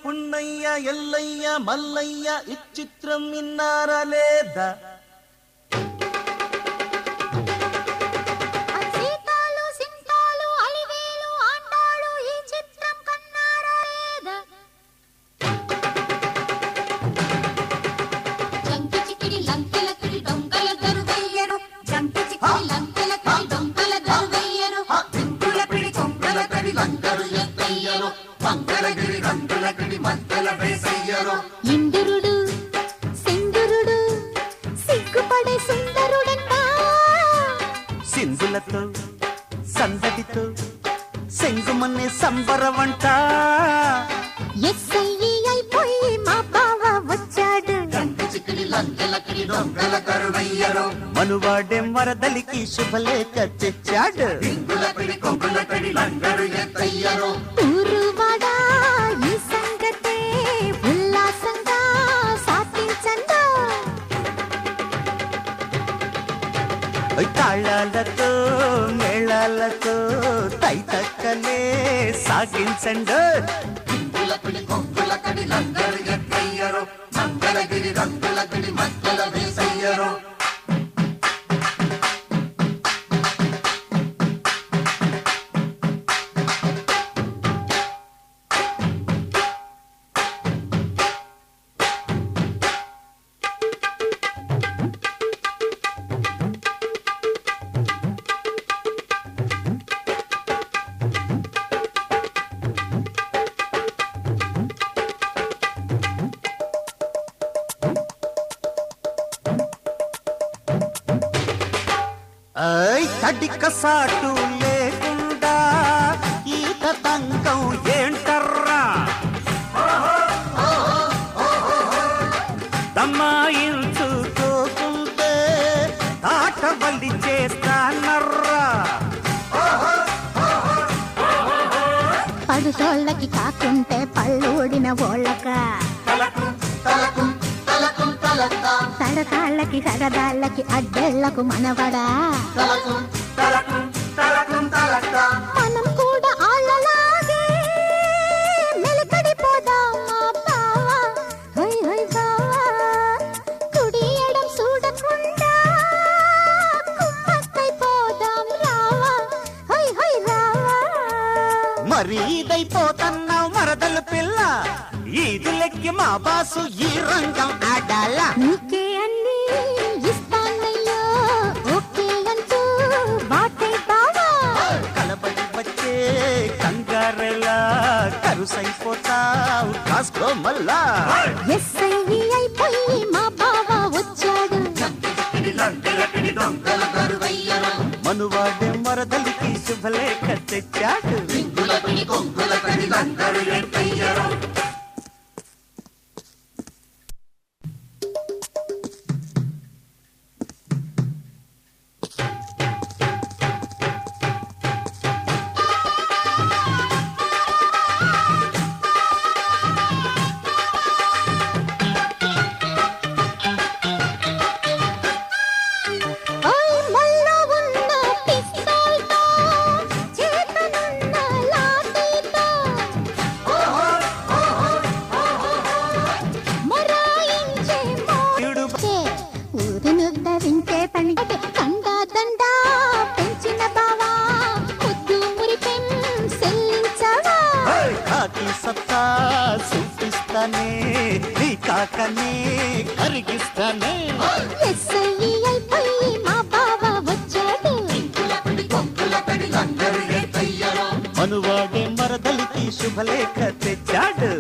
పున్నయ్య ఎల్లయ్య మల్లయ్య ఈ చిత్రం విన్నారా లేదా? ఇంద్రుడు సింధురుడు సిగ్గుపడే సుందరుడంట, సింధులతో సందడితో సెంగుమనే సంబరవంట. ఎస్ఐ అయిపోయి మా బావ వచ్చాడు, మనువాడేం వరదలికి శుభలేఖ తెచ్చాడు. ఊరువాడా ఈ సంగతే ఉల్లాసంగా సాధించండా. తాళాలతో మేళాలతో తైతక్కలే సాగించండు. మంగళగిరి రంగుల పిడి మధ్యల వేసయ్యరు. కడిక సాటు లేకుండా ఈత తంగం ఏంటర్రా, దమ్మాయించుకోకుంటే తాటవల్లి చేస్తానర్రా. పడుసోళ్ళకి కాకుంటే పళ్ళూడిన ఓళ్ళక, తడతాళ్ళకి సరదాళ్ళకి అడ్డేళ్లకు మనవడా. మనం కూడా ఆళ్ళలాగే మెలకడిపోదాం మా బావా. హై హై బావా, కుడి ఎడం చూడకుండా కుమ్మక్కైపోదాం రావా. హై హై రావా. మరి ఇదైపోతున్నావు మరదలు పిల్ల, ఈదులెక్కి మా బాసు ఈ రంగం ఆడాల. నీకే అన్ని ఇస్తానయ్యో ఓకే అంటూ బాటే బావా. కలబడి వచ్చే కంగారెలా కరుసైపోతావు కాసుకో మల్లా. ఎస్ఐ అయిపోయి మా బావ వచ్చాడు, మనువాడే మరదలికి శుభలేఖ తెచ్చాడు. సత్తా చూపిస్తానే నీ కాకనే కరిగిస్తానే. మనువాడే మరదలికి శుభలేఖ తెచ్చాడు.